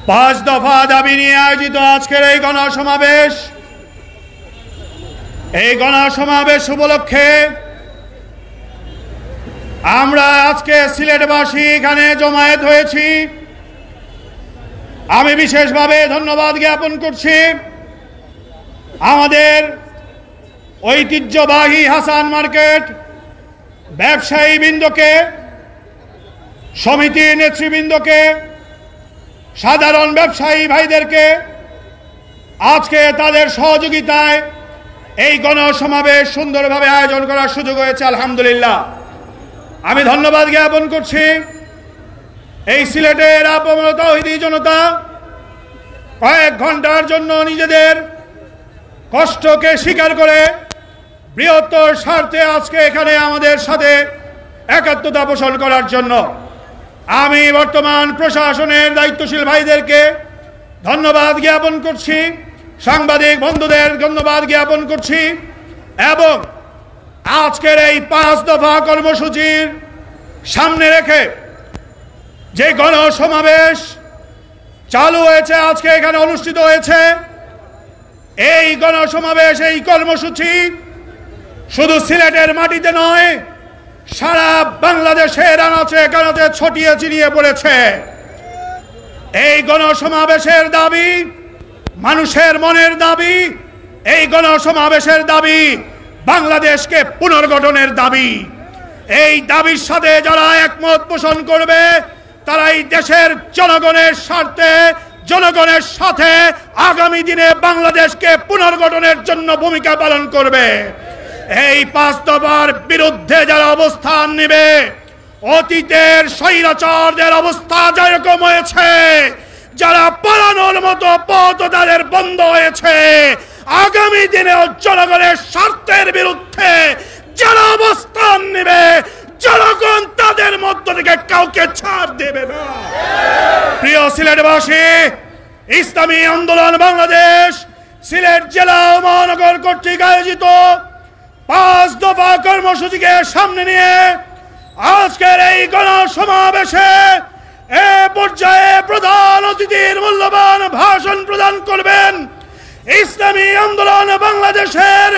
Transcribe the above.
পাঁচ দফা দাবি নিয়ে আয়োজিত আজকের এই গণসমাবেশ উপলক্ষে আমরা আজকে সিলেটবাসী এখানে জমায়েত হয়েছি। আমি বিশেষভাবে ধন্যবাদ জ্ঞাপন করছি আমাদের ঐতিহ্যবাহী হাসান মার্কেট ব্যবসায়ী বৃন্দকে, সমিতির নেতৃবৃন্দকে, সাধারণ ব্যবসায়ী ভাইদেরকে আজকে তাদের সহযোগিতায় এই গণসমাবেশ সুন্দরভাবে আয়োজন করার সুযোগ হয়েছে। আলহামদুলিল্লাহ, আমি ধন্যবাদ জ্ঞাপন করছি এই সিলেটের আপন তাওহীদি জনতা কয়েক ঘন্টার জন্য নিজেদের কষ্টকে স্বীকার করে বৃহত্তর স্বার্থে আজকে এখানে আমাদের সাথে একাত্মতা পোষণ করার জন্য আমি বর্তমান প্রশাসনের দায়িত্বশীল ভাইদেরকে ধন্যবাদ জ্ঞাপন করছি, সাংবাদিক বন্ধুদের ধন্যবাদ জ্ঞাপন করছি এবং আজকের এই 5 দফা কর্মসূচির সামনে রেখে যে গণসমাবেশ চালু হয়েছে, আজকে এখানে অনুষ্ঠিত হয়েছে, এই গণসমাবেশ, এই কর্মসূচি শুধু সিলেটের মাটিতে নয়, সারা বাংলাদেশের আনাচে কানাচে ছড়িয়ে ছিটিয়ে পড়েছে। এই গণসমাবেশের দাবি মানুষের মনের দাবি, এই গণসমাবেশের দাবি বাংলাদেশকে পুনর্গঠনের দাবি। এই দাবির সাথে যারা একমত পোষণ করবে তারা এই দেশের জনগণের স্বার্থে, জনগণের সাথে আগামী দিনে বাংলাদেশকে পুনর্গঠনের জন্য ভূমিকা পালন করবে। এই 5 দফার বিরুদ্ধে যারা অবস্থান নেবে, অতীতের স্বৈরাচারদের অবস্থা যেরকম হয়েছে, যারা পালানোর মতো পথ তাদের বন্ধ হয়েছে, আগামী দিনে জনগণের স্বার্থের বিরুদ্ধে যারা অবস্থান নেবে জনগণ তাদের মধ্য থেকে কাউকে ছাড় দেবে না। প্রিয় সিলেটবাসী, ইসলামী আন্দোলন বাংলাদেশ সিলেট জেলা ও মহানগর কর্তৃক আয়োজিত 5 দফা কর্মসূচিকে সামনে নিয়ে আজকের এই গণসমাবেশে এ পর্যায়ে প্রধান অতিথির মূল্যবান ভাষণ প্রদান করবেন ইসলামী আন্দোলন বাংলাদেশের